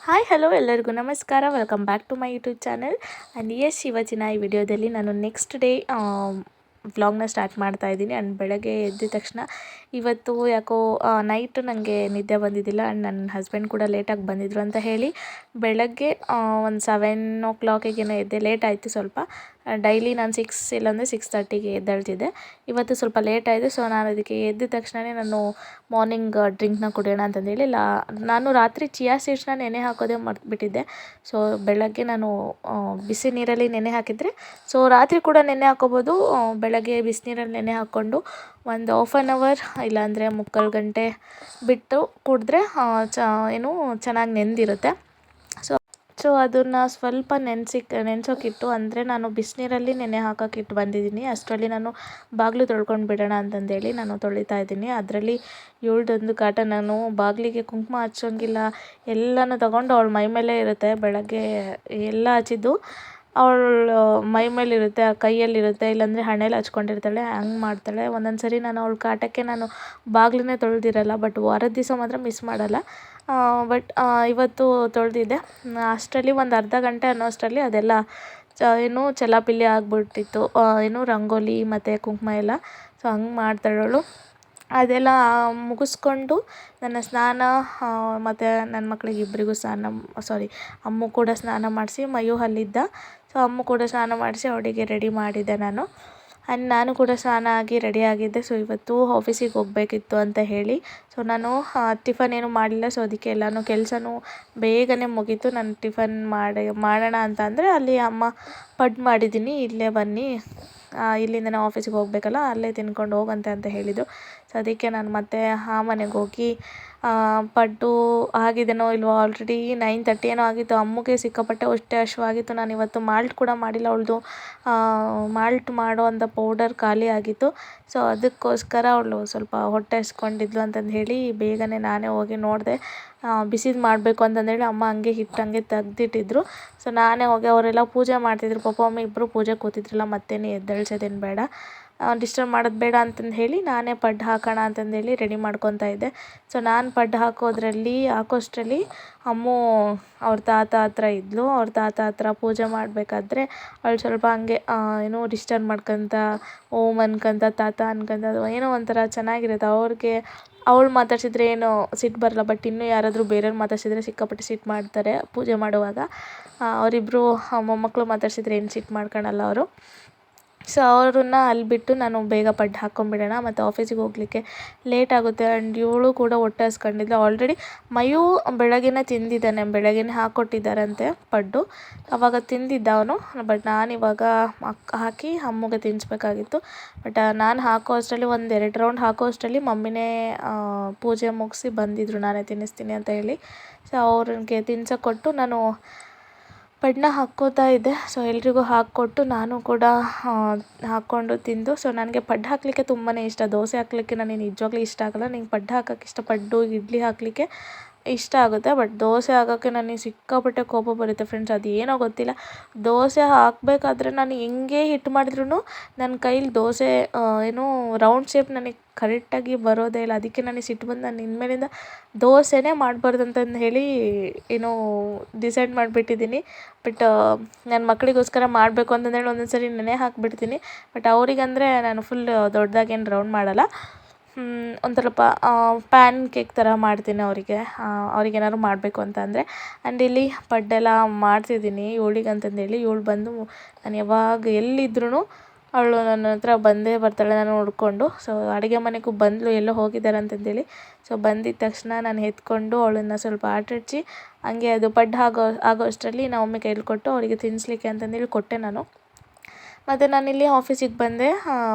Hi hello ಎಲ್ಲರಿಗೂ ನಮಸ್ಕಾರ. Welcome back to my YouTube channel. And yes ಇವತ್ತಿನ ಈ ವಿಡಿಯೋದಲ್ಲಿ ನಾನು ನೆಕ್ಸ್ಟ್ ಡೇ ವ್ಲಾಗ್ನ ಸ್ಟಾರ್ಟ್ ಮಾಡ್ತಾ ಇದ್ದೀನಿ. ಆ್ಯಂಡ್ ಬೆಳಗ್ಗೆ ಎದ್ದ ತಕ್ಷಣ ಇವತ್ತು ಯಾಕೋ ನೈಟ್ ನನಗೆ ನಿದ್ದೆ ಬಂದಿದ್ದಿಲ್ಲ. ಆ್ಯಂಡ್ ನನ್ನ ಹಸ್ಬೆಂಡ್ ಕೂಡ ಲೇಟಾಗಿ ಬಂದಿದ್ದರು ಅಂತ ಹೇಳಿ ಬೆಳಗ್ಗೆ ಒಂದು 7 o'clock ಎದ್ದೆ. ಲೇಟ್ ಆಯಿತು ಸ್ವಲ್ಪ. ಡೈಲಿ ನಾನು 6 ಇಲ್ಲಾಂದರೆ 6:30ಗೆ ಎದ್ದೇಳ್ತಿದ್ದೆ. ಇವತ್ತು ಸ್ವಲ್ಪ ಲೇಟ್ ಆಯಿತು. ಸೊ ನಾನು ಅದಕ್ಕೆ ಎದ್ದ ತಕ್ಷಣವೇ ನಾನು ಮಾರ್ನಿಂಗ್ ಡ್ರಿಂಕ್ನ ಕುಡಿಯೋಣ ಅಂತಂದೇಳಿ ನಾನು ರಾತ್ರಿ ಚಿಯಾ ಸೀಡ್ಸ್ನ ನೆನೆ ಹಾಕೋದೇ ಮರ್ತ್ಬಿಟ್ಟಿದ್ದೆ. ಸೊ ಬೆಳಗ್ಗೆ ನಾನು ಬಿಸಿ ನೀರಲ್ಲಿ ನೆನೆ ಹಾಕಿದರೆ ಸೊ ರಾತ್ರಿ ಕೂಡ ನೆನೆ ಹಾಕೋಬೋದು. ಬೆಳಗ್ಗೆ ಬಿಸಿನೀರಲ್ಲಿ ನೆನೆ ಹಾಕ್ಕೊಂಡು ಒಂದು ಹಾಫ್ ಆನ್ ಅವರ್ ಇಲ್ಲಾಂದರೆ ಮುಕ್ಕಾಲು ಗಂಟೆ ಬಿಟ್ಟು ಕುಡಿದ್ರೆ ಚೆನ್ನಾಗಿ ನೆಂದಿರುತ್ತೆ. ಸೊ ಅದನ್ನು ಸ್ವಲ್ಪ ನೆನೆಸೋಕ್ಕಿಟ್ಟು ಅಂದರೆ ನಾನು ಬಿಸಿನೀರಲ್ಲಿ ನೆನೆ ಹಾಕೋಕ್ಕಿಟ್ಟು ಬಂದಿದ್ದೀನಿ. ಅಷ್ಟರಲ್ಲಿ ನಾನು ಬಾಗಿಲು ತೊಳ್ಕೊಂಡು ಬಿಡೋಣ ಅಂತಂದೇಳಿ ನಾನು ತೊಳಿತಾ ಇದ್ದೀನಿ. ಅದರಲ್ಲಿ ಇವಳದೊಂದು ಕಾಟ. ನಾನು ಬಾಗಿಲಿಗೆ ಕುಂಕುಮ ಹಚ್ಚೋಂಗಿಲ್ಲ, ಎಲ್ಲನೂ ತಗೊಂಡು ಅವಳ ಮೈ ಮೇಲೆ ಇರುತ್ತೆ. ಬೆಳಗ್ಗೆ ಎಲ್ಲ ಹಚ್ಚಿದ್ದು ಅವಳು ಮೈ ಮೇಲಿರುತ್ತೆ, ಕೈಯಲ್ಲಿರುತ್ತೆ, ಇಲ್ಲಾಂದರೆ ಹಣೆಯಲ್ಲಿ ಹಚ್ಕೊಂಡಿರ್ತಾಳೆ, ಹಂಗೆ ಮಾಡ್ತಾಳೆ. ಒಂದೊಂದು ಸರಿ ನಾನು ಅವಳ ಕಾಟಕ್ಕೆ ನಾನು ಬಾಗಿಲನ್ನೇ ತೊಳೆದಿರಲ್ಲ. ಬಟ್ ವಾರದ ದಿವಸ ಮಾತ್ರ ಮಿಸ್ ಮಾಡಲ್ಲ. ಬಟ್ ಇವತ್ತು ತೊಳೆದಿದ್ದೆ. ಅಷ್ಟರಲ್ಲಿ ಒಂದು ಅರ್ಧ ಗಂಟೆ ಅನ್ನೋ ಅಷ್ಟರಲ್ಲಿ ಅದೆಲ್ಲ ಚೆಲ್ಲಾಪಿಲ್ಲಿ ಆಗಿಬಿಟ್ಟಿತ್ತು. ರಂಗೋಲಿ ಮತ್ತು ಕುಂಕುಮ ಎಲ್ಲ. ಸೊ ಹಂಗೆ ಮಾಡ್ತಾಳವಳು. ಅದೆಲ್ಲ ಮುಗಿಸ್ಕೊಂಡು ನನ್ನ ಸ್ನಾನ ಮತ್ತು ನನ್ನ ಮಕ್ಕಳಿಗೆ ಇಬ್ಬರಿಗೂ ಅಮ್ಮು ಕೂಡ ಸ್ನಾನ ಮಾಡಿಸಿ, ಮಯೂ ಅಲ್ಲಿದ್ದ. ಸೊ ಅಮ್ಮು ಕೂಡ ಸ್ನಾನ ಮಾಡಿಸಿ ಅವಳಿಗೆ ರೆಡಿ ಮಾಡಿದ್ದೆ ನಾನು. ಆ್ಯಂಡ್ ನಾನು ಕೂಡ ಸ್ನಾನ ಆಗಿ ರೆಡಿಯಾಗಿದ್ದೆ. ಸೊ ಇವತ್ತು ಆಫೀಸಿಗೆ ಹೋಗಬೇಕಿತ್ತು ಅಂತ ಹೇಳಿ ಸೊ ನಾನು ಟಿಫನ್ ಏನೂ ಮಾಡಲಿಲ್ಲ. ಸೊ ಅದಕ್ಕೆ ಎಲ್ಲನೂ ಕೆಲಸನೂ ಬೇಗನೆ ಮುಗೀತು. ನಾನು ಟಿಫನ್ ಮಾಡೋಣ ಅಂತ ಅಂದರೆ ಅಲ್ಲಿ ಅಮ್ಮ ಪಡ್ಡು ಮಾಡಿದ್ದೀನಿ, ಇಲ್ಲೇ ಬನ್ನಿ, ಇಲ್ಲಿಂದ ನಾವು ಆಫೀಸಿಗೆ ಹೋಗಬೇಕಲ್ಲ, ಅಲ್ಲೇ ತಿನ್ಕೊಂಡು ಹೋಗಂತೆ ಅಂತ ಹೇಳಿದರು. ಸೊ ಅದಕ್ಕೆ ನಾನು ಮತ್ತೆ ಆ ಮನೆಗೆ ಹೋಗಿ ಪಡ್ಡು ಆಗಿದೆನೋ ಇಲ್ವೋ, ಆಲ್ರೆಡಿ 9:30 ಏನೋ ಆಗಿತ್ತು. ಅಮ್ಮಗೆ ಸಿಕ್ಕಾಪಟ್ಟೆ ಹೊಟ್ಟೆ ಹಸಿವಾಗಿತ್ತು. ನಾನು ಇವತ್ತು ಮಾಲ್ಟ್ ಕೂಡ ಮಾಡಿಲ್ಲ. ಅವಳದು ಮಾಲ್ಟ್ ಮಾಡೋ ಅಂಥ ಪೌಡರ್ ಖಾಲಿ ಆಗಿತ್ತು. ಸೊ ಅದಕ್ಕೋಸ್ಕರ ಅವಳು ಸ್ವಲ್ಪ ಹೊಟ್ಟೆ ಹಸ್ಕೊಂಡಿದ್ಲು ಅಂತಂದು ಹೇಳಿ ಬೇಗನೆ ನಾನೇ ಹೋಗಿ ನೋಡಿದೆ. ಬಿಸಿದು ಮಾಡಬೇಕು ಅಂತಂದೇಳಿ ಅಮ್ಮ ಹಂಗೆ ಹಿಟ್ಟು ಹಂಗೆ ತೆಗ್ದಿಟ್ಟಿದ್ರು. ಸೊ ನಾನೇ ಹೋಗಿ ಅವರೆಲ್ಲ ಪೂಜೆ ಮಾಡ್ತಿದ್ರು. ಪಪ್ಪ ಅಮ್ಮ ಇಬ್ಬರು ಪೂಜೆ ಕೂತಿದ್ರಲ್ಲ, ಮತ್ತೇನು ಎದ್ದೇಳ್ಸೋದೇನು ಬೇಡ, ಡಿಸ್ಟರ್ಬ್ ಮಾಡೋದು ಬೇಡ ಅಂತಂದು ಹೇಳಿ ನಾನೇ ಪಡ್ಡು ಹಾಕೋಣ ಅಂತಂದೇಳಿ ರೆಡಿ ಮಾಡ್ಕೊತಾ ಇದ್ದೆ. ಸೊ ನಾನು ಪಡ್ಡು ಹಾಕೋಷ್ಟರಲ್ಲಿ ಅಮ್ಮು ಅವ್ರ ತಾತ ಹತ್ರ ಇದ್ಲು. ಅವ್ರ ತಾತ ಹತ್ರ ಪೂಜೆ ಮಾಡಬೇಕಾದ್ರೆ ಅವಳು ಸ್ವಲ್ಪ ಹಂಗೆ ಡಿಸ್ಟರ್ಬ್ ಮಾಡ್ಕೊತ ಓಮ್ ಅನ್ಕೊಂತ ತಾತ ಅನ್ಕೊಂತ ಏನೋ ಒಂಥರ ಚೆನ್ನಾಗಿರುತ್ತೆ. ಅವಳು ಮಾತಾಡ್ಸಿದ್ರೆ ಏನು ಸಿಟ್ಟು ಬರಲ್ಲ. ಬಟ್ ಇನ್ನೂ ಯಾರಾದರೂ ಬೇರೆಯವ್ರು ಮಾತಾಡ್ಸಿದ್ರೆ ಸಿಕ್ಕಾಪಟ್ಟೆ ಸಿಟ್ಟು ಮಾಡ್ತಾರೆ ಪೂಜೆ ಮಾಡುವಾಗ. ಅವರಿಬ್ಬರು ಮೊಮ್ಮಕ್ಕಳು ಮಾತಾಡ್ಸಿದ್ರೆ ಏನು ಸಿಟ್ಟು ಮಾಡ್ಕೊಳಲ್ಲ ಅವರು. ಸೊ ಅವ್ರನ್ನ ಅಲ್ಲಿ ಬಿಟ್ಟು ನಾನು ಬೇಗ ಪಡ್ಡು ಹಾಕ್ಕೊಂಬಿಡೋಣ, ಮತ್ತು ಆಫೀಸಿಗೆ ಹೋಗಲಿಕ್ಕೆ ಲೇಟ್ ಆಗುತ್ತೆ. ಆ್ಯಂಡ್ ಇವಳು ಕೂಡ ಹೊಟ್ಟೆ ಹಸ್ಕೊಂಡಿದ್ಲು. ಆಲ್ರೆಡಿ ಮಯೂ ಬೆಳಗ್ಗೆನೇ ತಿಂದಿದ್ದಾನೆ, ಬೆಳಗ್ಗೆನೇ ಹಾಕ್ಕೊಟ್ಟಿದ್ದಾರಂತೆ ಪಡ್ಡು, ಆವಾಗ ತಿಂದಿದ್ದ ಅವನು. ಬಟ್ ನಾನಿವಾಗ ಹಾಕಿ ಅಮ್ಮಗೆ ತಿನ್ನಿಸ್ಬೇಕಾಗಿತ್ತು. ಬಟ್ ನಾನು ಹಾಕೋ ಅಷ್ಟರಲ್ಲಿ 1-2 ರೌಂಡ್ ಹಾಕೋ ಅಷ್ಟರಲ್ಲಿ ಮಮ್ಮಿನೇ ಪೂಜೆ ಮುಗಿಸಿ ಬಂದಿದ್ದರು, ನಾನೇ ತಿನ್ನಿಸ್ತೀನಿ ಅಂತ ಹೇಳಿ. ಸೊ ಅವ್ರಿಗೆ ತಿನ್ಸೋಕೆ ಕೊಟ್ಟು ನಾನು ಪಡ್ಡನ್ನ ಹಾಕ್ಕೋತಾ ಇದ್ದೆ. ಸೊ ಎಲ್ರಿಗೂ ಹಾಕ್ಕೊಟ್ಟು ನಾನು ಕೂಡ ಹಾಕ್ಕೊಂಡು ತಿಂದು. ಸೊ ನನಗೆ ಪಡ್ಡು ಹಾಕಲಿಕ್ಕೆ ತುಂಬಾ ಇಷ್ಟ. ದೋಸೆ ಹಾಕಲಿಕ್ಕೆ ನನಗೆ ನಿಜವಾಗ್ಲೂ ಇಷ್ಟ ಆಗೋಲ್ಲ. ನನಗೆ ಪಡ್ಡು ಹಾಕೋಕ್ಕೆ ಇಷ್ಟ, ಪಡ್ಡು ಇಡ್ಲಿ ಹಾಕಲಿಕ್ಕೆ ಇಷ್ಟ ಆಗುತ್ತೆ. ಬಟ್ ದೋಸೆ ಹಾಕೋಕ್ಕೆ ನನಗೆ ಸಿಕ್ಕಾಪಟ್ಟೆ ಕೋಪ ಬರುತ್ತೆ ಫ್ರೆಂಡ್ಸ್. ಅದು ಏನೋ ಗೊತ್ತಿಲ್ಲ, ದೋಸೆ ಹಾಕಬೇಕಾದ್ರೆ ನಾನು ಹೆಂಗೆ ಹಿಟ್ಟು ಮಾಡಿದ್ರೂ ನನ್ನ ಕೈಲಿ ದೋಸೆ ರೌಂಡ್ ಶೇಪ್ ನನಗೆ ಕರೆಕ್ಟಾಗಿ ಬರೋದೇ ಇಲ್ಲ. ಅದಕ್ಕೆ ನನಗೆ ಸಿಟ್ಟು ಬಂದು ನಾನು ಇನ್ಮೇಲಿಂದ ದೋಸೆನೇ ಮಾಡಬಾರ್ದು ಅಂತಂದು ಹೇಳಿ ಡಿಸೈಡ್ ಮಾಡಿಬಿಟ್ಟಿದ್ದೀನಿ. ಬಟ್ ನನ್ನ ಮಕ್ಕಳಿಗೋಸ್ಕರ ಮಾಡಬೇಕು ಅಂತಂದೇಳಿ ಒಂದೊಂದು ಸರಿ ನೆನೆ ಹಾಕಿಬಿಡ್ತೀನಿ. ಬಟ್ ಅವರಿಗಂದರೆ ನಾನು ಫುಲ್ ದೊಡ್ಡದಾಗೇನು ರೌಂಡ್ ಮಾಡಲ್ಲ, ಒಂದು ಸ್ವಲ್ಪ ಪ್ಯಾನ್ ಕೇಕ್ ಥರ ಮಾಡ್ತೀನಿ ಅವ್ರಿಗೇನಾದ್ರು ಮಾಡಬೇಕು ಅಂತ ಅಂದರೆ. ಆ್ಯಂಡ್ ಇಲ್ಲಿ ಪಡ್ಡೆಲ್ಲ ಮಾಡ್ತಿದ್ದೀನಿ ಇವಳಿಗೆ ಅಂತಂದೇಳಿ. ಇವಳು ಬಂದು ನಾನು ಯಾವಾಗ ಎಲ್ಲಿದ್ರೂ ಅವಳು ನನ್ನ ಹತ್ರ ಬಂದೇ ಬರ್ತಾಳೆ ನಾನು ಹುಡ್ಕೊಂಡು. ಸೊ ಅಡುಗೆ ಮನೆಗೂ ಬಂದಳು, ಎಲ್ಲೋ ಹೋಗಿದ್ದಾರೆ ಅಂತಂದೇಳಿ. ಸೊ ಬಂದಿದ್ದ ತಕ್ಷಣ ನಾನು ಎತ್ಕೊಂಡು ಅವಳನ್ನು ಸ್ವಲ್ಪ ಆಟಾಡಿಸಿ ಹಂಗೆ ಅದು ಪಡ್ಡು ಆಗೋ ಅಷ್ಟರಲ್ಲಿ ನಮ್ಮ ಮಮ್ಮಿ ಕೈಲಿ ಕೊಟ್ಟು ಅವರಿಗೆ ತಿನ್ನಿಸ್ಲಿಕ್ಕೆ ಅಂತಂದೇಳಿ ಕೊಟ್ಟೆ ನಾನು. ಮತ್ತು ನಾನಿಲ್ಲಿ ಆಫೀಸಿಗೆ ಬಂದೆ.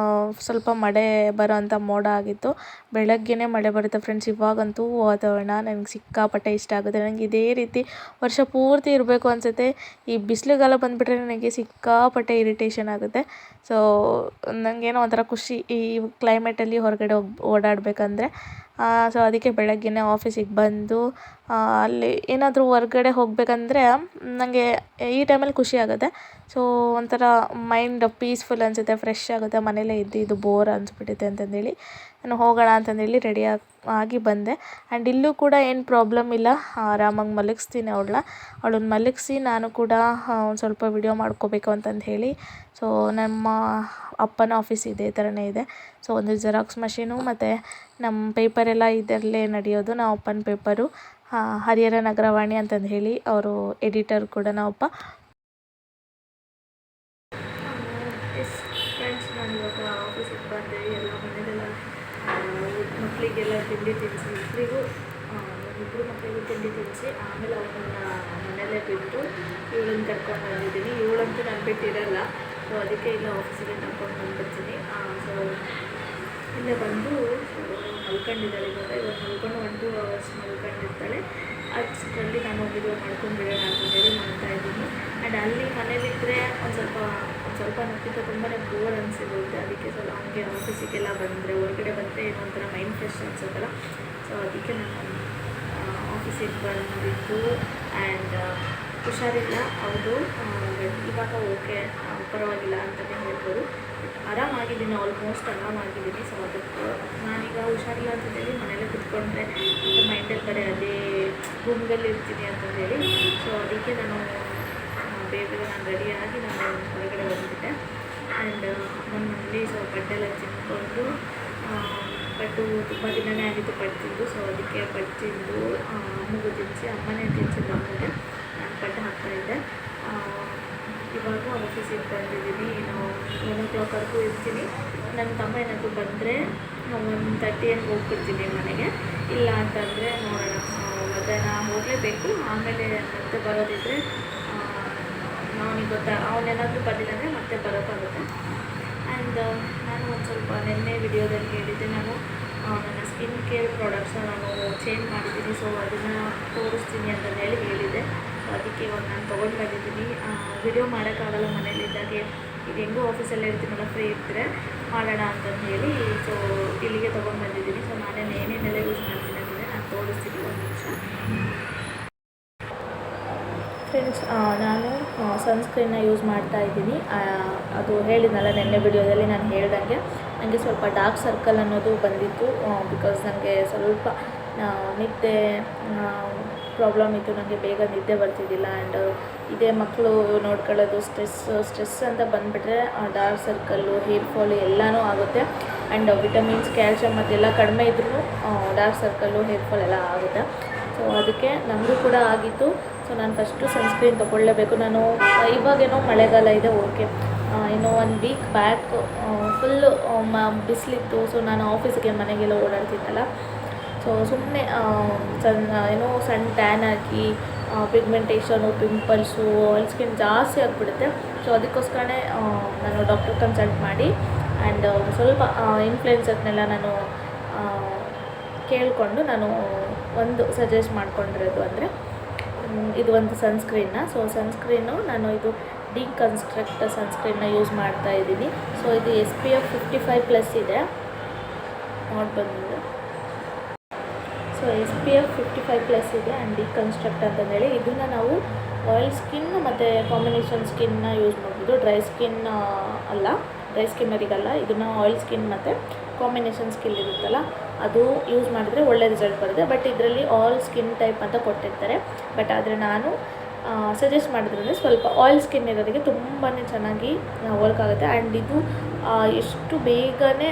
ಸ್ವಲ್ಪ ಮಳೆ ಬರೋ ಅಂಥ ಮೋಡ ಆಗಿತ್ತು. ಬೆಳಗ್ಗೆನೇ ಮಳೆ ಬರುತ್ತೆ ಫ್ರೆಂಡ್ಸ್. ಇವಾಗಂತೂ ವಾತಾವರಣ ನನಗೆ ಸಿಕ್ಕಾಪಟ್ಟೆ ಇಷ್ಟ ಆಗುತ್ತೆ. ನನಗೆ ಇದೇ ರೀತಿ ವರ್ಷ ಪೂರ್ತಿ ಇರಬೇಕು ಅನಿಸುತ್ತೆ. ಈ ಬಿಸಿಲುಗಾಲ ಬಂದುಬಿಟ್ರೆ ನನಗೆ ಸಿಕ್ಕಾಪಟ್ಟೆ ಇರಿಟೇಷನ್ ಆಗುತ್ತೆ. ಸೊ ನನಗೇನೋ ಒಂಥರ ಖುಷಿ ಈ ಕ್ಲೈಮೇಟಲ್ಲಿ ಹೊರಗಡೆ ಓಡಾಡಬೇಕಂದ್ರೆ. ಸೊ ಅದಕ್ಕೆ ಬೆಳಗ್ಗೆನೇ ಆಫೀಸಿಗೆ ಬಂದು ಅಲ್ಲಿ ಏನಾದರೂ ಹೊರ್ಗಡೆ ಹೋಗಬೇಕಂದ್ರೆ ನನಗೆ ಈ ಟೈಮಲ್ಲಿ ಖುಷಿ ಆಗುತ್ತೆ. ಸೊ ಒಂಥರ ಮೈಂಡ್ ಪೀಸ್ಫುಲ್ ಅನಿಸುತ್ತೆ, ಫ್ರೆಶ್ ಆಗುತ್ತೆ. ಮನೇಲೇ ಇದ್ದು ಬೋರ್ ಅನಿಸ್ಬಿಟ್ಟಿದೆ ಅಂತಂದೇಳಿ ನಾನು ಹೋಗೋಣ ಅಂತಂದೇಳಿ ರೆಡಿ ಆಗಿ ಬಂದೆ. ಆ್ಯಂಡ್ ಇಲ್ಲೂ ಕೂಡ ಏನು ಪ್ರಾಬ್ಲಮ್ ಇಲ್ಲ, ಆರಾಮಾಗಿ ಮಲಗಿಸ್ತೀನಿ ಅವಳನ್ನ ಮಲಗಿಸಿ ನಾನು ಕೂಡ ಒಂದು ಸ್ವಲ್ಪ ವಿಡಿಯೋ ಮಾಡ್ಕೋಬೇಕು ಅಂತಂದು ಹೇಳಿ. ಸೊ ನಮ್ಮ ಅಪ್ಪನ ಆಫೀಸ್ ಇದೇ ಥರನೇ ಇದೆ. ಸೊ ಒಂದು ಜೆರಾಕ್ಸ್ ಮಷೀನು ಮತ್ತು ನಮ್ಮ ಪೇಪರೆಲ್ಲ ಇದರಲ್ಲೇ ನಡೆಯೋದು. ನಮ್ಮ ಅಪ್ಪನ ಪೇಪರು ಹರಿಹರ ನಗರವಾಣಿ ಅಂತಂದು ಹೇಳಿ, ಅವರು ಎಡಿಟರ್ ಕೂಡ ನಮ್ಮಪ್ಪ. ಎಸ್ ಫ್ರೆಂಡ್ಸ್, ನಾನು ಇವಾಗ ಆಫೀಸಿಗೆ ಬಂದೆ. ಎಲ್ಲ ಮನೆಯಲ್ಲೆಲ್ಲ ಮಕ್ಕಳಿಗೆಲ್ಲ ತಿಂಡಿ ತಿನ್ನಿಸಿ, ಇಬ್ಬರಿಗೂ ಇಬ್ಬರು ಮಕ್ಕಳಿಗೂ ತಿಂಡಿ ತಿನ್ನಿಸಿ ಆಮೇಲೆ ಅವ್ರನ್ನ ಮನೆಯಲ್ಲೇ ಬಿಟ್ಟು ಇವಳನ್ನ ಕರ್ಕೊಂಡು ಬಂದಿದ್ದೀನಿ. ಇವಳಂತೂ ನಾನು ಬಿಟ್ಟಿರಲ್ಲ, ಸೊ ಅದಕ್ಕೆ ಇಲ್ಲ ಆಫೀಸಿಗೆ ಕರ್ಕೊಂಡು ಬಂದುಬಿಡ್ತೀನಿ. ಸೊ ಇಲ್ಲೇ ಬಂದು ಮಲ್ಕೊಂಡಿದ್ದಾಳೆ. ಇವಾಗ ಮಲ್ಕೊಂಡು 1-2 hours ಮಲ್ಕೊಂಡಿರ್ತಾಳೆ. ಅಷ್ಟರಲ್ಲಿ ನಾನು ವಿಡಿಯೋ ಮಾಡ್ಕೊಂಡ್ಬಿಡೋಣ ಅಂತೇಳಿ ಮಾಡ್ತಾಯಿದ್ದೀನಿ. ಆ್ಯಂಡ್ ಅಲ್ಲಿ ಮನೇಲಿದ್ದರೆ ಒಂದು ಸ್ವಲ್ಪ ನಕ್ಕಿಂತ ತುಂಬಾ ಬೋರ್ ಅನಿಸಿರುತ್ತೆ. ಅದಕ್ಕೆ ಸ್ವಲ್ಪ ಹಂಗೆ ಆಫೀಸಿಗೆಲ್ಲ ಬಂದರೆ, ಹೊರಗಡೆ ಬಂದರೆ ಏನೋ ಒಂಥರ ಮೈಂಡ್ ಫ್ರೆಶ್ ಅನಿಸುತ್ತಲ್ಲ. ಸೊ ಅದಕ್ಕೆ ನಾನು ಆಫೀಸಿಗೆ ಬಂದಿದ್ದು. ಆ್ಯಂಡ್ ಹುಷಾರಿಲ್ಲ, ಹೌದು, ಇವಾಗ ಓಕೆ, ಪರವಾಗಿಲ್ಲ ಅಂತಲೇ ಹೇಳ್ಬೋದು. ಆರಾಮಾಗಿದ್ದೀನಿ, ಆಲ್ಮೋಸ್ಟ್ ಆರಾಮಾಗಿದ್ದೀನಿ. ಸೊ ಅದಕ್ಕೆ ನಾನೀಗ ಹುಷಾರಿಲ್ಲ ಅಂತಂದೇಳಿ ಮನೇಲೆ ಕುತ್ಕೊಂಡ್ರೆ ಮತ್ತು ಮೈಂಡಲ್ಲಿ ಬರೀ ಅದೇ ಗುಂಗಲ್ಲಿ ಇರ್ತೀನಿ ಅಂತಂದೇಳಿ. ಸೊ ಅದಕ್ಕೆ ನಾನು ಬೇಗ ನಾನು ರೆಡಿಯಾಗಿ ನಾನು ಹೊರಗಡೆ ಬಂದುಬಿಟ್ಟೆ. ಆ್ಯಂಡ್ ನನ್ನ ಮನೇಲಿ ಸೊ ಪಡ್ಡೆಲ್ಲ ತಿಂದ್ಕೊಂಡು, ಪಡ್ಡು ತುಂಬ ದಿನವೇ ಆಗಿತ್ತು ಪಡ್ಡು ತಿಂದು. ಸೊ ಅದಕ್ಕೆ ಪಡ್ಡು ತಿಂದು ಅಮ್ಮಗೂ ತಿನ್ನಿಸಿ, ಅಮ್ಮನೇ ತಿನ್ಸಿದ್ದು ಅಮ್ಮಗೆ, ನಾನು ಪಡ್ಡು ಹಾಕ್ತಾಯಿದ್ದೆ. ಇವಾಗ ಆಫೀಸಿಗೆ ಬಂದಿದ್ದೀನಿ. ಇನ್ನು 1 o'clockವರೆಗೂ ಇರ್ತೀನಿ. ನನ್ನ ತಮ್ಮ ಏನಾದರೂ ಬಂದರೆ 1:30 ಹೋಗ್ಬಿಡ್ತೀನಿ ಮನೆಗೆ. ಇಲ್ಲ ಅಂತಂದರೆ ನೋಡೋಣ, ಮಧ್ಯಾಹ್ನ ಹೋಗಲೇಬೇಕು. ಆಮೇಲೆ ಮತ್ತೆ ಬರೋದಿದ್ದರೆ ಅವನಿಗೆ ಅವನೇನಾದರೂ ಬಂದಿದ್ದರೆ ಮತ್ತೆ ಬರೋಕ್ಕಾಗುತ್ತೆ. ಆ್ಯಂಡ್ ನಾನು ಒಂದು ಸ್ವಲ್ಪ ನಿನ್ನೆ ವಿಡಿಯೋದಲ್ಲಿ ಹೇಳಿದ್ದೆ, ನಾನು ನನ್ನ ಸ್ಕಿನ್ ಕೇರ್ ಪ್ರಾಡಕ್ಟ್ಸ್ನ ನಾನು ಚೇಂಜ್ ಮಾಡಿದ್ದೀನಿ. ಸೊ ಅದನ್ನು ತೋರಿಸ್ತೀನಿ ಅಂತ ಹೇಳಿದ್ದೆ. ಸೊ ಅದಕ್ಕೆ ಇವಾಗ ನಾನು ತೊಗೊಂಡು ಬಂದಿದ್ದೀನಿ. ವಿಡಿಯೋ ಮಾಡೋಕ್ಕಾಗಲ್ಲ ಮನೇಲಿದ್ದಾಗೆ, ಈಗ ಹೆಂಗೂ ಆಫೀಸಲ್ಲೇ ಇರ್ತೀನಲ್ಲ, ಫ್ರೀ ಇದ್ದರೆ ಮಾಡೋಣ ಅಂತಂದು ಹೇಳಿ ಸೊ ಇಲ್ಲಿಗೆ ತೊಗೊಂಡು ಬಂದಿದ್ದೀನಿ. ಸೊ ನಾನೇನು ಏನೇನೆಲ್ಲ ಯೂಸ್ ಮಾಡ್ತೀನಿ ಅಂತಂದರೆ ನಾನು ತೋರಿಸ್ತೀನಿ, ಒಂದು ನಿಮಿಷ. ಫ್ರೆಂಡ್ಸ್, ನಾನು ಸನ್ಸ್ಕ್ರೀನ್ನ ಯೂಸ್ ಮಾಡ್ತಾಯಿದ್ದೀನಿ. ಅದು ಹೇಳಿದ್ನಲ್ಲ ನಿನ್ನೆ ವಿಡಿಯೋದಲ್ಲಿ ನಾನು ಹೇಳ್ದಂಗೆ, ನನಗೆ ಸ್ವಲ್ಪ ಡಾರ್ಕ್ ಸರ್ಕಲ್ ಅನ್ನೋದು ಬಂದಿತ್ತು. ಬಿಕಾಸ್ ನನಗೆ ಸ್ವಲ್ಪ ನಿದ್ದೆ ಪ್ರಾಬ್ಲಮ್ ಇತ್ತು, ನನಗೆ ಬೇಗ ನಿದ್ದೆ ಬರ್ತಿದ್ದಿಲ್ಲ. ಆ್ಯಂಡ್ ಇದೇ ಮಕ್ಕಳು ನೋಡ್ಕೊಳ್ಳೋದು, ಸ್ಟ್ರೆಸ್ ಅಂತ ಬಂದುಬಿಟ್ರೆ ಡಾರ್ಕ್ ಸರ್ಕಲ್ಲು, ಹೇರ್ ಫಾಲು ಎಲ್ಲನೂ ಆಗುತ್ತೆ. ಆ್ಯಂಡ್ ವಿಟಮಿನ್ಸ್, ಕ್ಯಾಲ್ಶಿಯಮ್ ಅದೆಲ್ಲ ಕಡಿಮೆ ಇದ್ರೂ ಡಾರ್ಕ್ ಸರ್ಕಲ್ಲು, ಹೇರ್ ಫಾಲ್ ಎಲ್ಲ ಆಗುತ್ತೆ. ಸೊ ಅದಕ್ಕೆ ನನಗೂ ಕೂಡ ಆಗಿತ್ತು. ಸೊ ನಾನು ಫಸ್ಟು ಸನ್ಸ್ಕ್ರೀನ್ ತೊಗೊಳ್ಳೇಬೇಕು. ನಾನು ಇವಾಗೇನೋ ಮಳೆಗಾಲ ಇದೆ, ಓಕೆ. ಇನ್ನೂ 1 week ಬ್ಯಾಕ್ ಫುಲ್ಲು ಬಿಸಿಲಿತ್ತು. ಸೊ ನಾನು ಆಫೀಸಿಗೆ ಮನೆಗೆಲ್ಲ ಓಡಾಡ್ತಿದ್ದಲ್ಲ. ಸೊ ಸುಮ್ಮನೆ ಸಣ್ಣ ಟ್ಯಾನ್ ಆಗಿ ಪಿಗ್ಮೆಂಟೇಷನು, ಪಿಂಪಲ್ಸು, ಆಯಿಲ್ ಸ್ಕಿನ್ ಜಾಸ್ತಿ ಆಗಿಬಿಡುತ್ತೆ. ಸೊ ಅದಕ್ಕೋಸ್ಕರನೇ ನಾನು ಡಾಕ್ಟರ್ ಕನ್ಸಲ್ಟ್ ಮಾಡಿ ಆ್ಯಂಡ್ ಸ್ವಲ್ಪ ಇನ್ಫ್ಲುಯೆನ್ಸರ್ನೆಲ್ಲ ನಾನು ಕೇಳಿಕೊಂಡು ನಾನು ಒಂದು ಸಜೆಸ್ಟ್ ಮಾಡ್ಕೊಂಡಿರೋದು ಅಂದರೆ ಇದು ಒಂದು ಸನ್ಸ್ಕ್ರೀನ್ನ. ಸೊ ಸನ್ಸ್ಕ್ರೀನು ನಾನು ಇದು ಡಿಕನ್ಸ್ಟ್ರಕ್ಟ್ ಸನ್ಸ್ಕ್ರೀನ್ನ ಯೂಸ್ ಮಾಡ್ತಾಯಿದ್ದೀನಿ. ಸೊ ಇದು SPF 55+ ಇದೆ, ನೋಡ್ಬೋದು. ಸೊ SPF 55+ ಇದೆ ಆ್ಯಂಡ್ ಡಿಕನ್ಸ್ಟ್ರಕ್ಟ್ ಅಂತಂದೇಳಿ ಇದನ್ನು ನಾವು ಆಯಿಲ್ ಸ್ಕಿನ್ ಮತ್ತು ಕಾಂಬಿನೇಷನ್ ಸ್ಕಿನ್ನ ಯೂಸ್ ಮಾಡ್ಬೋದು. ಡ್ರೈ ಸ್ಕಿನ್ ಅಲ್ಲ, ಡ್ರೈ ಸ್ಕಿನ್ನರಿಗಲ್ಲ, ಇದನ್ನು ಆಯಿಲ್ ಸ್ಕಿನ್ ಮತ್ತು ಕಾಂಬಿನೇಷನ್ ಸ್ಕಿನ್ ಇರುತ್ತಲ್ಲ ಅದು ಯೂಸ್ ಮಾಡಿದ್ರೆ ಒಳ್ಳೆ ರಿಸಲ್ಟ್ ಬರುತ್ತೆ. ಬಟ್ ಇದರಲ್ಲಿ ಆಲ್ ಸ್ಕಿನ್ ಟೈಪ್ ಅಂತ ಕೊಟ್ಟಿರ್ತಾರೆ. ಬಟ್ ಆದರೆ ನಾನು ಸಜೆಸ್ಟ್ ಮಾಡಿದ್ರೆ ಸ್ವಲ್ಪ ಆಯಿಲ್ ಸ್ಕಿನ್ ಇರೋರಿಗೆ ತುಂಬಾ ಚೆನ್ನಾಗಿ ವರ್ಕ್ ಆಗುತ್ತೆ. ಆ್ಯಂಡ್ ಇದು ಎಷ್ಟು ಬೇಗನೆ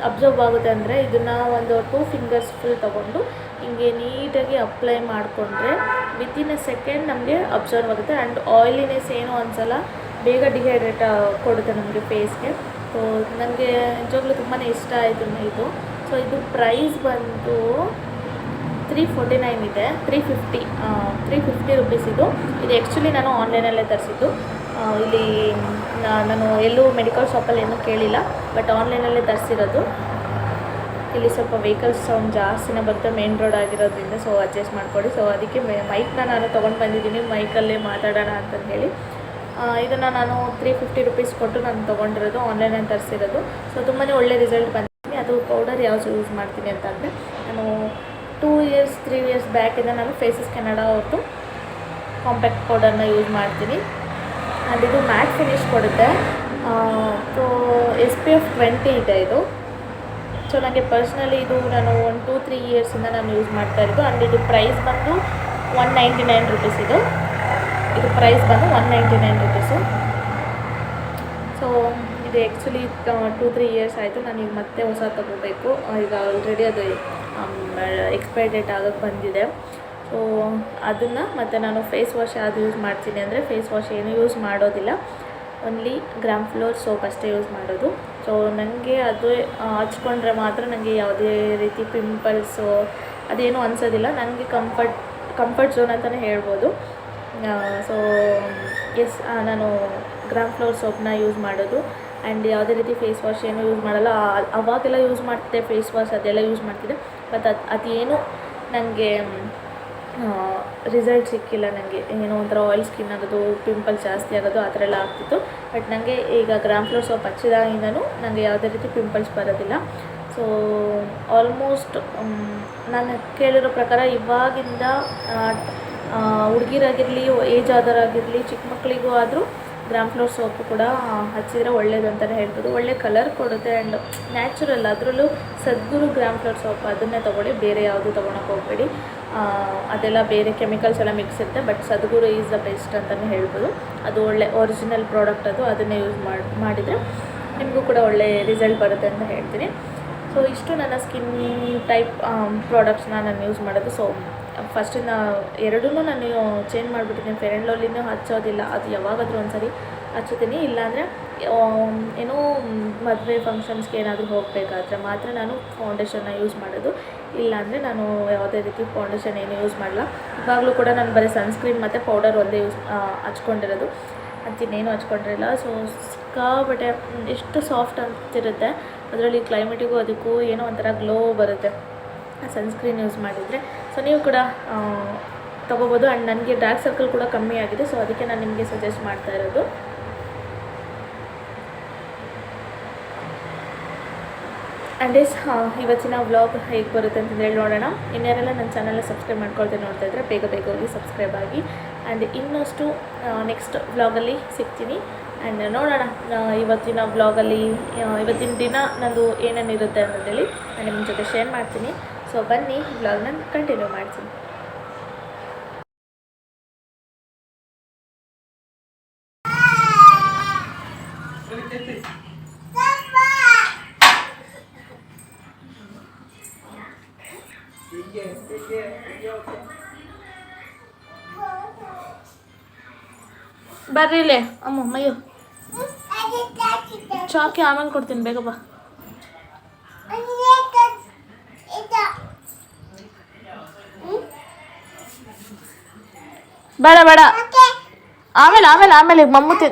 ಅಬ್ಸರ್ವ್ ಆಗುತ್ತೆ ಅಂದರೆ ಇದನ್ನು ಒಂದು 2 fingers ಫುಲ್ ತೊಗೊಂಡು ಹಿಂಗೆ ನೀಟಾಗಿ ಅಪ್ಲೈ ಮಾಡಿಕೊಂಡ್ರೆ ವಿತಿನ್ ಎ ಸೆಕೆಂಡ್ ನಮಗೆ ಅಬ್ಸರ್ವ್ ಆಗುತ್ತೆ. ಆ್ಯಂಡ್ ಆಯಿಲಿನೆಸ್ ಏನೂ ಅನಿಸಲ್ಲ, ಬೇಗ ಡಿಹೈಡ್ರೇಟ್ ಕೊಡುತ್ತೆ ನಮಗೆ ಫೇಸ್ಗೆ. ಸೊ ನನಗೆ ನಿಜವಾಗ್ಲೂ ತುಂಬಾ ಇಷ್ಟ ಆಯಿತು ಇದು. ಸೊ ಇದು ಪ್ರೈಸ್ ಬಂದು 349 ಇದೆ, 350 ರುಪೀಸ್ ಇದು ಆ್ಯಕ್ಚುಲಿ ನಾನು ಆನ್ಲೈನಲ್ಲೇ ತರಿಸಿದ್ದು. ಇಲ್ಲಿ ನಾನು ಎಲ್ಲೂ ಮೆಡಿಕಲ್ ಶಾಪಲ್ಲಿ ಏನೂ ಕೇಳಿಲ್ಲ, ಬಟ್ ಆನ್ಲೈನಲ್ಲೇ ತರಿಸಿರೋದು. ಇಲ್ಲಿ ಸ್ವಲ್ಪ ವೆಹಿಕಲ್ಸ್ ಸೌಂಡ್ ಜಾಸ್ತಿನೇ ಬರುತ್ತೆ, ಮೇನ್ ರೋಡ್ ಆಗಿರೋದ್ರಿಂದ. ಸೊ ಅಡ್ಜಸ್ಟ್ ಮಾಡಿಕೊಡಿ. ಸೊ ಅದಕ್ಕೆ ಮೈಕ್ನ ನಾನು ತೊಗೊಂಡು ಬಂದಿದ್ದೀನಿ, ಮೈಕಲ್ಲೇ ಮಾತಾಡೋಣ ಅಂತಂದು ಹೇಳಿ. ಇದನ್ನು ನಾನು 350 ರುಪೀಸ್ ಕೊಟ್ಟು ನಾನು ತೊಗೊಂಡಿರೋದು, ಆನ್ಲೈನಲ್ಲಿ ತರಿಸಿರೋದು. ಸೊ ತುಂಬಾ ಒಳ್ಳೆ ರಿಸಲ್ಟ್ ಬಂದಿದ್ದೀನಿ. ಅದು ಪೌಡರ್ ಯಾವುದು ಯೂಸ್ ಮಾಡ್ತೀನಿ ಅಂತಂದರೆ ನಾನು 2 years 3 years ಬ್ಯಾಕಿಂದ ನಾನು ಫೇಸಸ್ ಕೆನಡಾ ಅವ್ರದ್ದು ಕಾಂಪ್ಯಾಕ್ಟ್ ಪೌಡರ್ನ ಯೂಸ್ ಮಾಡ್ತೀನಿ. ಆ್ಯಂಡ್ ಇದು ಮ್ಯಾಟ್ ಫಿನಿಶ್ ಕೊಡುತ್ತೆ. ಸೊ SPF 20 ಇದೆ ಇದು. ಸೊ ನನಗೆ ಪರ್ಸ್ನಲಿ ಇದು ನಾನು 1-2-3 ಇಯರ್ಸಿಂದ ನಾನು ಯೂಸ್ ಮಾಡ್ತಾ ಇರೋದು. ಆ್ಯಂಡ್ ಇದು ಪ್ರೈಸ್ ಬಂದು 199 ರುಪೀಸ್. ಇದು ಪ್ರೈಸ್ ಬಂದು 199 ರುಪೀಸು. ಸೊ ಇದು ಆ್ಯಕ್ಚುಲಿ 2-3 ಇಯರ್ಸ್ ಆಯಿತು. ನಾನು ಈಗ ಮತ್ತೆ ಹೊಸ ತೊಗೋಬೇಕು. ಈಗ ಆಲ್ರೆಡಿ ಅದು ಎಕ್ಸ್ಪೈರ್ ಡೇಟ್ ಆಗೋಕ್ಕೆ ಬಂದಿದೆ. ಸೊ ಅದನ್ನು ಮತ್ತು ನಾನು ಫೇಸ್ ವಾಶ್ ಯಾವುದು ಯೂಸ್ ಮಾಡ್ತೀನಿ ಅಂದರೆ, ಫೇಸ್ ವಾಶ್ ಏನೂ ಯೂಸ್ ಮಾಡೋದಿಲ್ಲ, ಓನ್ಲಿ ಗ್ರಾಮ್ ಫ್ಲೋರ್ ಸೋಪ್ ಅಷ್ಟೇ ಯೂಸ್ ಮಾಡೋದು. ಸೊ ನನಗೆ ಅದು ಹಚ್ಕೊಂಡ್ರೆ ಮಾತ್ರ ನನಗೆ ಯಾವುದೇ ರೀತಿ ಪಿಂಪಲ್ಸು ಅದೇನೂ ಅನಿಸೋದಿಲ್ಲ. ನನಗೆ ಕಂಫರ್ಟ್ ಝೋನ್ ಅಂತಲೇ ಹೇಳ್ಬೋದು. ಸೊ ಎಸ್, ನಾನು ಗ್ರಾಮ್ ಫ್ಲೋರ್ ಸೋಪ್ನ ಯೂಸ್ ಮಾಡೋದು. ಆ್ಯಂಡ್ ಯಾವುದೇ ರೀತಿ ಫೇಸ್ ವಾಶ್ ಏನೂ ಯೂಸ್ ಮಾಡಲ್ಲ. ಅವಾಗೆಲ್ಲ ಯೂಸ್ ಮಾಡ್ತಿದ್ದೆ ಫೇಸ್ ವಾಶ್, ಅದೆಲ್ಲ ಯೂಸ್ ಮಾಡ್ತಿದ್ದೆ. ಬಟ್ ಅದೇನು ನನಗೆ ರಿಸಲ್ಟ್ ಸಿಕ್ಕಿಲ್ಲ. ನನಗೆ ಏನೋ ಒಂಥರ ಆಯಿಲ್ ಸ್ಕಿನ್ ಆಗೋದು, ಪಿಂಪಲ್ಸ್ ಜಾಸ್ತಿ ಆಗೋದು ಆ ಥರ ಎಲ್ಲ ಆಗ್ತಿತ್ತು. ಬಟ್ ನನಗೆ ಈಗ ಗ್ರಾಮ್ ಫ್ಲೋರ್ ಸೋಪ್ ಹಚ್ಚಿದಾಗಿಂದನೂ ನನಗೆ ಯಾವುದೇ ರೀತಿ ಪಿಂಪಲ್ಸ್ ಬರೋದಿಲ್ಲ. ಸೊ ಆಲ್ಮೋಸ್ಟ್ ನಾನು ಕೇಳಿರೋ ಪ್ರಕಾರ ಇವಾಗಿಂದ ಹುಡುಗಿರಾಗಿರಲಿ, ಏಜ್ ಆದವರಾಗಿರಲಿ, ಚಿಕ್ಕ ಮಕ್ಕಳಿಗೂ ಆದರೂ ಗ್ರಾಮ್ ಫ್ಲೋರ್ ಸೋಪು ಕೂಡ ಹಚ್ಚಿದರೆ ಒಳ್ಳೇದು ಅಂತಲೇ ಹೇಳ್ಬೋದು. ಒಳ್ಳೆ ಕಲರ್ ಕೊಡುತ್ತೆ ಆ್ಯಂಡ್ ನ್ಯಾಚುರಲ್. ಅದರಲ್ಲೂ ಸದ್ಗುರು ಗ್ರಾಮ್ ಫ್ಲೋರ್ ಸೋಪ್ ಅದನ್ನೇ ತೊಗೊಳ್ಳಿ, ಬೇರೆ ಯಾವುದು ತೊಗೊಳಕ್ಕೆ ಹೋಗಬೇಡಿ. ಅದೆಲ್ಲ ಬೇರೆ ಕೆಮಿಕಲ್ಸ್ ಎಲ್ಲ ಮಿಕ್ಸ್ ಇರುತ್ತೆ. But Sadhguru is the best ಅಂತಲೇ ಹೇಳ್ಬೋದು. ಅದು ಒಳ್ಳೆ ಒರಿಜಿನಲ್ ಪ್ರಾಡಕ್ಟ್, ಅದನ್ನೇ ಯೂಸ್ ಮಾಡಿದರೆ ನಿಮಗೂ ಕೂಡ ಒಳ್ಳೆ ರಿಸಲ್ಟ್ ಬರುತ್ತೆ ಅಂತ ಹೇಳ್ತೀನಿ. ಸೊ ಇಷ್ಟು ನನ್ನ ಸ್ಕಿನ್ ಟೈಪ್ ಪ್ರಾಡಕ್ಟ್ಸ್ನ ನಾನು ಯೂಸ್ ಮಾಡೋದು. ಸೊ ಫಸ್ಟಿಂದ ಎರಡೂ ನಾನು ಚೇಂಜ್ ಮಾಡಿಬಿಟ್ಟಿದ್ದೀನಿ. ಫೇರ್ ಆ್ಯಂಡ್ ಲವ್ಲಿನೂ ಹಚ್ಚೋದಿಲ್ಲ, ಅದು ಯಾವಾಗಾದರೂ ಒಂದು ಸರಿ ಹಚ್ಚುತ್ತೀನಿ. ಇಲ್ಲಾಂದರೆ ಏನೋ ಮದುವೆ ಫಂಕ್ಷನ್ಸ್ಗೆ ಏನಾದರೂ ಹೋಗಬೇಕಾದ್ರೆ ಮಾತ್ರ ನಾನು ಫೌಂಡೇಶನ್ನ ಯೂಸ್ ಮಾಡೋದು. ಇಲ್ಲಾಂದರೆ ನಾನು ಯಾವುದೇ ರೀತಿ ಫೌಂಡೇಶನ್ ಏನೂ ಯೂಸ್ ಮಾಡಲ್ಲ. ಇವಾಗಲೂ ಕೂಡ ನಾನು ಬರೀ ಸನ್ಸ್ಕ್ರೀನ್ ಮತ್ತು ಪೌಡರ್ ಒಂದೇ ಹಚ್ಕೊಂಡಿರೋದು, ಅಂತಿನ್ನೇನು ಹಚ್ಕೊಂಡಿರಲ್ಲ. ಸೊ ಸಿಕ್ಕಾಬಟ್ಟೆ ಎಷ್ಟು ಸಾಫ್ಟ್ ಅಂತಿರುತ್ತೆ. ಅದರಲ್ಲಿ ಕ್ಲೈಮೇಟಿಗೂ ಅದಕ್ಕೂ ಏನೋ ಒಂಥರ ಗ್ಲೋ ಬರುತ್ತೆ ಸನ್ಸ್ಕ್ರೀನ್ ಯೂಸ್ ಮಾಡಿದರೆ. ಸೊ ನೀವು ಕೂಡ ತೊಗೋಬೋದು. ಆ್ಯಂಡ್ ನನಗೆ ಡಾರ್ಕ್ ಸರ್ಕಲ್ ಕೂಡ ಕಮ್ಮಿ ಆಗಿದೆ. ಸೊ ಅದಕ್ಕೆ ನಾನು ನಿಮಗೆ ಸಜೆಸ್ಟ್ ಮಾಡ್ತಾ ಇರೋದು. ಆ್ಯಂಡ್ ಇವತ್ತಿನ ವ್ಲಾಗ್ ಹೇಗೆ ಬರುತ್ತೆ ಅಂತಂದೇಳಿ ನೋಡೋಣ. ಇನ್ಯಾರೆಲ್ಲ ನನ್ನ ಚಾನಲ್ನ ಸಬ್ಸ್ಕ್ರೈಬ್ ಮಾಡ್ಕೊಳ್ತಾ ನೋಡ್ತಾ ಇದ್ದರೆ ಬೇಗ ಹೋಗಿ ಸಬ್ಸ್ಕ್ರೈಬ್ ಆಗಿ. ಆ್ಯಂಡ್ ಇನ್ನಷ್ಟು ನೆಕ್ಸ್ಟ್ ವ್ಲಾಗಲ್ಲಿ ಸಿಗ್ತೀನಿ. ಆ್ಯಂಡ್ ನೋಡೋಣ ಇವತ್ತಿನ ವ್ಲಾಗಲ್ಲಿ ಇವತ್ತಿನ ದಿನ ನಂದು ಏನೇನಿರುತ್ತೆ ಅಂತಂದೇಳಿ ನಾನು ನಿಮ್ಮ ಜೊತೆ ಶೇರ್ ಮಾಡ್ತೀನಿ. ಸೊ ಬನ್ನಿ ವ್ಲಾಗ್ನ ಕಂಟಿನ್ಯೂ ಮಾಡ್ತೀನಿ. ಬರ್ರಿ ಇಲ್ಲೇ ಅಮ್ಮ ಮಯ್ಯು ಚಾಕಿ ಆಮೇಲೆ ಕೊಡ್ತೀನಿ, ಬೇಗ ಬಾ. ಬೇಡ ಆಮೇಲೆ ಮಮ್ಮೂತಿ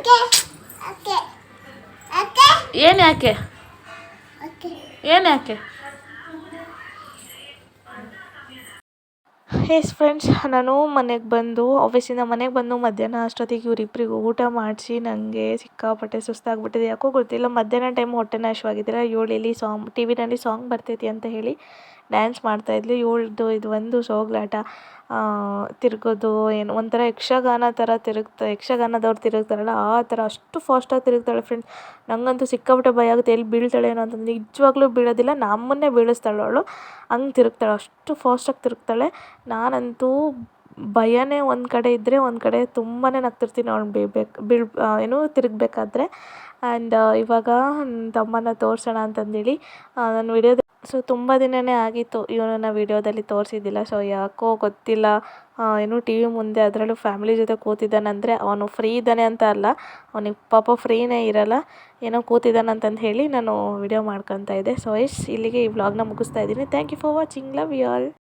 ಏನು ಯಾಕೆ ಎಸ್ ಫ್ರೆಂಡ್ಸ್, ನಾನು ಆಫೀಸಿಂದ ಮನೆಗೆ ಬಂದು ಮಧ್ಯಾಹ್ನ ಅಷ್ಟೊತ್ತಿಗೆ ಇವರಿಬ್ಬರಿಗೂ ಊಟ ಮಾಡಿಸಿ ನನಗೆ ಸಿಕ್ಕಾಪಟ್ಟೆ ಸುಸ್ತಾಗ್ಬಿಟ್ಟಿದೆ. ಯಾಕೋ ಗೊತ್ತಿಲ್ಲ, ಮಧ್ಯಾಹ್ನ ಟೈಮ್ ಹೊಟ್ಟೆ ನಾಶವಾಗಿದ್ದಿಲ್ಲ. ಇವಳಲ್ಲಿ ಟಿ ವಿನಲ್ಲಿ ಸಾಂಗ್ ಬರ್ತೈತಿ ಅಂತ ಹೇಳಿ ಡ್ಯಾನ್ಸ್ ಮಾಡ್ತಾಯಿದ್ಲು. ಇವಳದು ಇದು ಒಂದು ಸೋಗ್ಲಾಟ, ತಿರುಗೋದು ಏನು ಒಂಥರ ಯಕ್ಷಗಾನ ಥರ ಯಕ್ಷಗಾನದವ್ರು ತಿರುಗ್ತಾರಲ್ಲ ಆ ಥರ ಅಷ್ಟು ಫಾಸ್ಟಾಗಿ ತಿರುಗ್ತಾಳೆ ಫ್ರೆಂಡ್ಸ್. ನನಗಂತೂ ಸಿಕ್ಕಾಪಟ್ಟೆ ಭಯ ಆಗುತ್ತೆ, ಎಲ್ಲಿ ಬೀಳ್ತಾಳೆ ಏನೋ ಅಂತಂದು. ನಿಜವಾಗ್ಲೂ ಬೀಳೋದಿಲ್ಲ, ನಮ್ಮನ್ನೇ ಬೀಳಿಸ್ತಾಳೆ ಅವಳು, ಹಂಗೆ ತಿರುಗ್ತಾಳೆ, ಅಷ್ಟು ಫಾಸ್ಟಾಗಿ ತಿರುಗ್ತಾಳೆ. ನಾನಂತೂ ಭಯನೇ ಒಂದು ಕಡೆ ಇದ್ದರೆ ಒಂದು ಕಡೆ ತುಂಬಾ ನಗ್ತಿರ್ತೀನಿ ಅವಳು ತಿರುಗಬೇಕಾದ್ರೆ. ಆ್ಯಂಡ್ ಇವಾಗ ತಮ್ಮನ ತೋರಿಸೋಣ ಅಂತಂದೇಳಿ ನಾನು ವಿಡಿಯೋದ ತುಂಬ ದಿನವೇ ಆಗಿತ್ತು ಇವನನ್ನ ವಿಡಿಯೋದಲ್ಲಿ ತೋರಿಸಿದ್ದಿಲ್ಲ. ಸೊ ಯಾಕೋ ಗೊತ್ತಿಲ್ಲ, ಟಿ ವಿ ಮುಂದೆ ಅದರಲ್ಲೂ ಫ್ಯಾಮಿಲಿ ಜೊತೆ ಕೂತಿದ್ದಾನಂದರೆ ಅವನು ಫ್ರೀ ಇದ್ದಾನೆ ಅಂತ ಅಲ್ಲ, ಅವನಿಗೆ ಪಾಪ ಫ್ರೀನೇ ಇರಲ್ಲ, ಏನೋ ಕೂತಿದ್ದಾನಂತಂದು ಹೇಳಿ ನಾನು ವಿಡಿಯೋ ಮಾಡ್ಕೊತಾ ಇದ್ದೆ. ಸೊ ಇಲ್ಲಿಗೆ ಈ ವ್ಲಾಗ್ನ ಮುಗಿಸ್ತಾ ಇದ್ದೀನಿ. Thank you for watching, love you all.